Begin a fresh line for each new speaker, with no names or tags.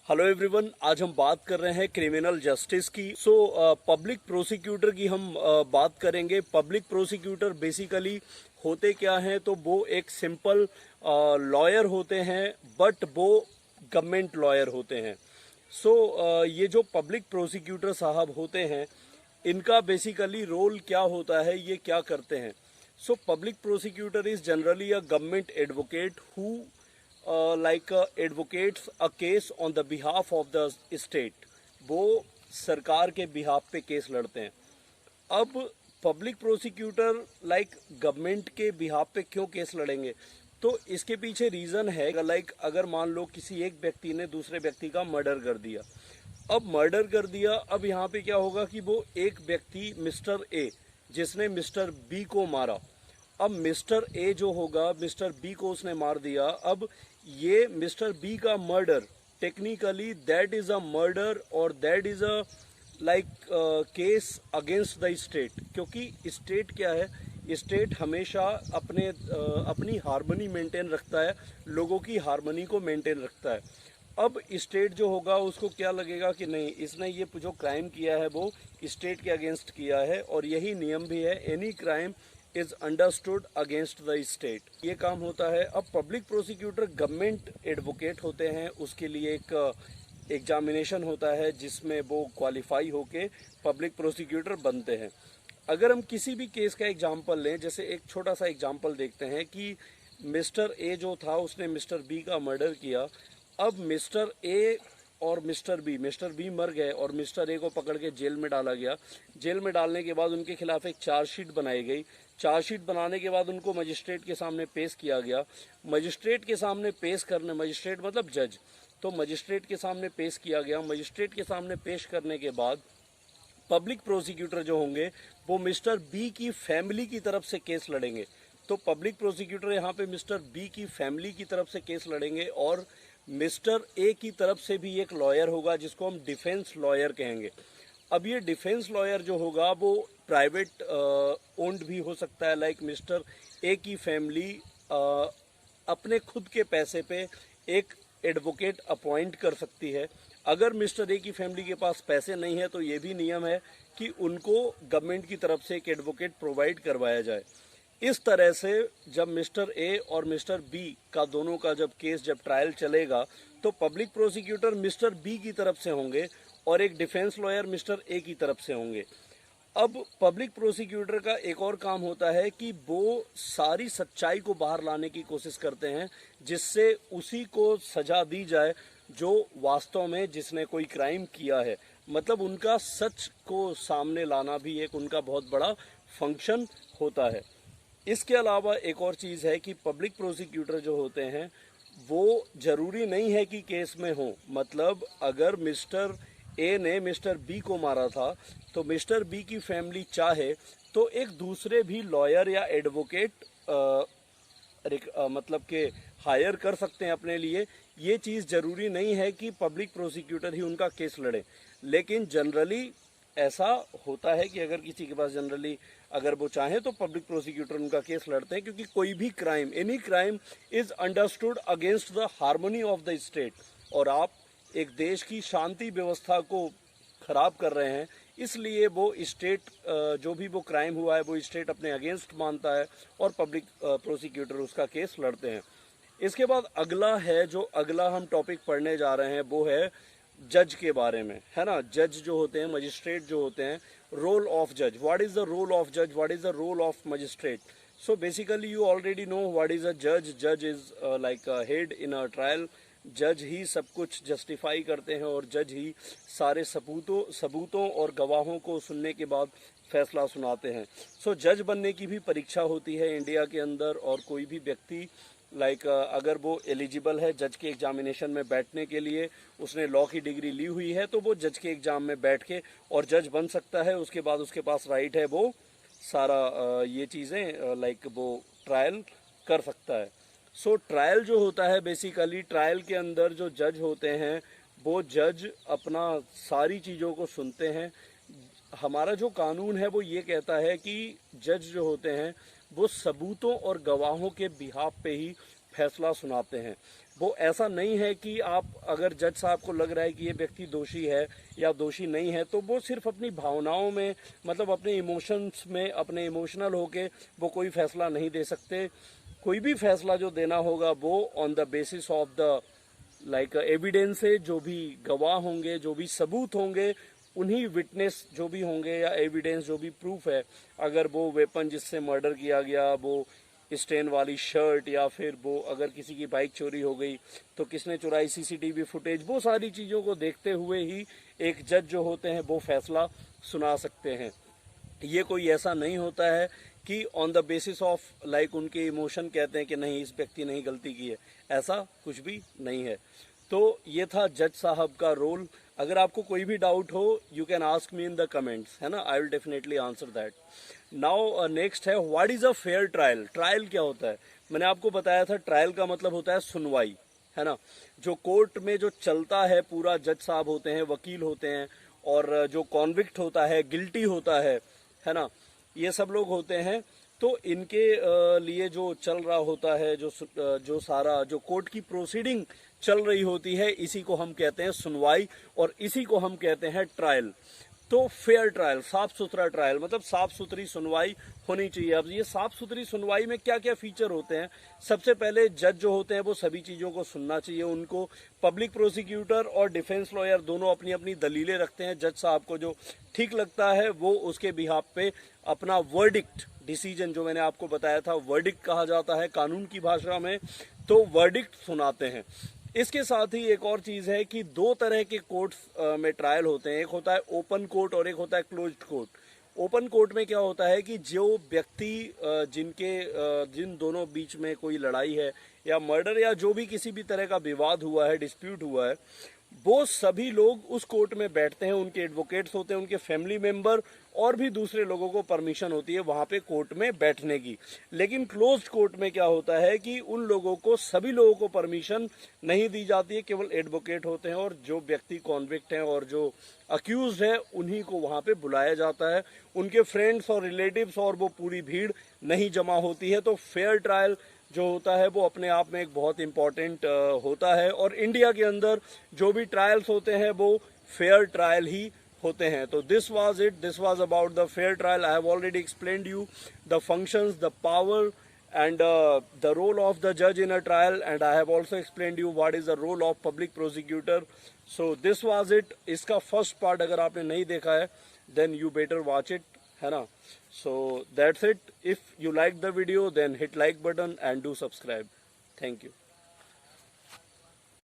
Hello everyone, आज हम बात कर रहे हैं क्रिमिनल जस्टिस की। पब्लिक प्रोसिक्यूटर की हम बात करेंगे। पब्लिक प्रोसिक्यूटर बेसिकली होते क्या हैं, तो वो एक सिंपल लॉयर होते हैं, बट वो गवर्नमेंट लॉयर होते हैं। ये जो पब्लिक प्रोसिक्यूटर साहब होते हैं, इनका बेसिकली रोल क्या होता है, ये क्या करते हैं। Public prosecutor is generally a government advocate who advocates a case on the behalf of the state. वो सरकार के बिहाफ पे केस लड़ते हैं। अब पब्लिक प्रोसिक्यूटर गवर्नमेंट के बिहाफ पे क्यों केस लड़ेंगे, तो इसके पीछे रीजन है। अगर मान लो किसी एक व्यक्ति ने दूसरे व्यक्ति का मर्डर कर दिया। अब यहाँ पे क्या होगा कि वो एक व्यक्ति मिस्टर ए, जिसने मिस्टर बी को मारा। अब मिस्टर ए जो होगा, मिस्टर बी को उसने मार दिया। अब ये मिस्टर बी का murder, technically that is a murder और that is a case against the state. क्योंकि स्टेट क्या है, स्टेट हमेशा अपनी हार्मनी मेंटेन रखता है, लोगों की हार्मनी को मेंटेन रखता है। अब स्टेट जो होगा उसको क्या लगेगा कि नहीं, इसने ये जो क्राइम किया है वो स्टेट के अगेंस्ट किया है, और यही नियम भी है, any crime is understood against the state. ये काम होता है। अब पब्लिक प्रोसिक्यूटर गवर्नमेंट एडवोकेट होते हैं, उसके लिए एक एग्जामिनेशन होता है जिसमें वो क्वालिफाई होके पब्लिक प्रोसिक्यूटर बनते हैं। अगर हम किसी भी केस का एग्जाम्पल लें, जैसे एक छोटा सा एग्जाम्पल देखते हैं कि मिस्टर ए जो था उसने मिस्टर बी का मर्डर किया। अब मिस्टर ए और मिस्टर बी मर गए और मिस्टर ए को पकड़ के जेल में डाला गया। जेल में डालने के बाद उनके खिलाफ एक चार्जशीट बनाई गई। चार्जशीट बनाने के बाद उनको मजिस्ट्रेट के सामने पेश किया गया। मजिस्ट्रेट के सामने पेश करने, मजिस्ट्रेट मतलब जज, तो मजिस्ट्रेट के सामने पेश किया गया। मजिस्ट्रेट के सामने पेश करने के बाद पब्लिक प्रोसिक्यूटर जो होंगे वो मिस्टर बी की फैमिली की तरफ से केस लड़ेंगे। तो पब्लिक प्रोसिक्यूटर यहाँ पे मिस्टर बी की फैमिली की तरफ से केस लड़ेंगे, और मिस्टर ए की तरफ से भी एक लॉयर होगा जिसको हम डिफेंस लॉयर कहेंगे। अब ये डिफेंस लॉयर जो होगा वो प्राइवेट ओन्ड भी हो सकता है। मिस्टर ए की फैमिली अपने खुद के पैसे पे एक एडवोकेट अपॉइंट कर सकती है। अगर मिस्टर ए की फैमिली के पास पैसे नहीं है तो ये भी नियम है कि उनको गवर्नमेंट की तरफ से एक एडवोकेट प्रोवाइड करवाया जाए। इस तरह से जब मिस्टर ए और मिस्टर बी का दोनों का जब ट्रायल चलेगा, तो पब्लिक प्रोसिक्यूटर मिस्टर बी की तरफ से होंगे और एक डिफेंस लॉयर मिस्टर ए की तरफ से होंगे। अब पब्लिक प्रोसिक्यूटर का एक और काम होता है कि वो सारी सच्चाई को बाहर लाने की कोशिश करते हैं, जिससे उसी को सजा दी जाए जो वास्तव में जिसने कोई क्राइम किया है। मतलब उनका सच को सामने लाना भी एक उनका बहुत बड़ा फंक्शन होता है। इसके अलावा एक और चीज़ है कि पब्लिक प्रोसिक्यूटर जो होते हैं वो जरूरी नहीं है कि केस में हो। मतलब अगर मिस्टर ए ने मिस्टर बी को मारा था, तो मिस्टर बी की फैमिली चाहे तो एक दूसरे भी लॉयर या एडवोकेट मतलब के हायर कर सकते हैं अपने लिए। ये चीज़ जरूरी नहीं है कि पब्लिक प्रोसिक्यूटर ही उनका केस लड़े। लेकिन जनरली ऐसा होता है कि अगर किसी के पास जनरली अगर वो चाहें तो पब्लिक प्रोसिक्यूटर उनका केस लड़ते हैं, क्योंकि कोई भी crime, any crime is understood against the harmony of the state. और आप एक देश की शांति व्यवस्था को खराब कर रहे हैं, इसलिए वो स्टेट जो भी वो क्राइम हुआ है वो स्टेट अपने अगेंस्ट मानता है और पब्लिक प्रोसिक्यूटर उसका केस लड़ते हैं। इसके बाद अगला हम टॉपिक पढ़ने जा रहे हैं वो है जज के बारे में, है ना। जज जो होते हैं, मजिस्ट्रेट जो होते हैं, रोल ऑफ जज, what is the role of जज, what is the role of magistrate. So basically you already know what is अ जज। जज is like a head in a trial. जज ही सब कुछ जस्टिफाई करते हैं और जज ही सारे सबूतों और गवाहों को सुनने के बाद फैसला सुनाते हैं। सो जज बनने की भी परीक्षा होती है इंडिया के अंदर, और कोई भी व्यक्ति अगर वो एलिजिबल है जज के एग्जामिनेशन में बैठने के लिए, उसने लॉ की डिग्री ली हुई है, तो वो जज के एग्जाम में बैठ के और जज बन सकता है। उसके बाद उसके पास राइट है वो सारा ये चीज़ें वो ट्रायल कर सकता है। सो ट्रायल जो होता है, बेसिकली ट्रायल के अंदर जो जज होते हैं वो जज अपना सारी चीज़ों को सुनते हैं। हमारा जो कानून है वो ये कहता है कि जज जो होते हैं वो सबूतों और गवाहों के बिहाफ पे ही फैसला सुनाते हैं। वो ऐसा नहीं है कि आप अगर जज साहब को लग रहा है कि ये व्यक्ति दोषी है या दोषी नहीं है तो वो सिर्फ अपनी भावनाओं में, मतलब अपने इमोशंस में, अपने इमोशनल होके वो कोई फैसला नहीं दे सकते। कोई भी फैसला जो देना होगा वो on the basis of the like evidence है, जो भी गवाह होंगे, जो भी सबूत होंगे, उन्हीं विटनेस जो भी होंगे या एविडेंस जो भी प्रूफ है, अगर वो वेपन जिससे मर्डर किया गया, वो स्टेन वाली शर्ट, या फिर वो अगर किसी की बाइक चोरी हो गई तो किसने चुराई, सीसीटीवी फुटेज, वो सारी चीज़ों को देखते हुए ही एक जज जो होते हैं वो फैसला सुना सकते हैं। ये कोई ऐसा नहीं होता है कि on the basis of like उनके इमोशन कहते हैं कि नहीं इस व्यक्ति ने ही गलती की है, ऐसा कुछ भी नहीं है। तो ये था जज साहब का रोल। अगर आपको कोई भी डाउट हो you can ask me in the comments, है ना, I will definitely answer that. Now next है what is a fair trial. Trial क्या होता है? मैंने आपको बताया था ट्रायल का मतलब होता है सुनवाई, है ना। जो कोर्ट में जो चलता है पूरा, जज साहब होते हैं, वकील होते हैं, और जो कॉन्विक्ट होता है, गिल्टी होता है ना, ये सब लोग होते हैं। तो इनके लिए जो चल रहा होता है, जो सारा जो कोर्ट की प्रोसीडिंग चल रही होती है, इसी को हम कहते हैं सुनवाई, और इसी को हम कहते हैं ट्रायल। तो फेयर ट्रायल, साफ सुथरा ट्रायल, मतलब साफ सुथरी सुनवाई होनी चाहिए। अब ये साफ सुथरी सुनवाई में क्या क्या फीचर होते हैं? सबसे पहले जज जो होते हैं वो सभी चीज़ों को सुनना चाहिए। उनको पब्लिक प्रोसिक्यूटर और डिफेंस लॉयर दोनों अपनी अपनी दलीलें रखते हैं। जज साहब को जो ठीक लगता है वो उसके बिहाफ पे अपना वर्डिक्ट, डिसीजन, जो मैंने आपको बताया था वर्डिक्ट कहा जाता है कानून की भाषा में, तो वर्डिक्ट सुनाते हैं। इसके साथ ही एक और चीज़ है कि दो तरह के कोर्ट्स में ट्रायल होते हैं। एक होता है ओपन कोर्ट और एक होता है क्लोज्ड कोर्ट। ओपन कोर्ट में क्या होता है कि जो व्यक्ति जिन दोनों बीच में कोई लड़ाई है या मर्डर या जो भी किसी भी तरह का विवाद हुआ है, डिस्प्यूट हुआ है, वो सभी लोग उस कोर्ट में बैठते हैं। उनके एडवोकेट्स होते हैं, उनके फैमिली मेंबर और भी दूसरे लोगों को परमिशन होती है वहां पे कोर्ट में बैठने की। लेकिन क्लोज्ड कोर्ट में क्या होता है कि उन लोगों को, सभी लोगों को परमिशन नहीं दी जाती है। केवल एडवोकेट होते हैं और जो व्यक्ति कॉन्विक्ट हैं और जो अक्यूज्ड है उन्हीं को वहां पे बुलाया जाता है। उनके फ्रेंड्स और रिलेटिव्स और वो पूरी भीड़ नहीं जमा होती है। तो फेयर ट्रायल जो होता है वो अपने आप में एक बहुत इंपॉर्टेंट होता है। और इंडिया के अंदर जो भी ट्रायल्स होते हैं वो फेयर ट्रायल ही होते हैं। तो this was it, this was about the fair trial. I have already explained you the functions, the power and the role of the judge in a trial, and I have also explained you what is the role of public prosecutor. So this was it. इसका first part अगर आपने नहीं देखा है then you better watch it, है ना। So that's it. If you like the video then hit like button and do subscribe. Thank you.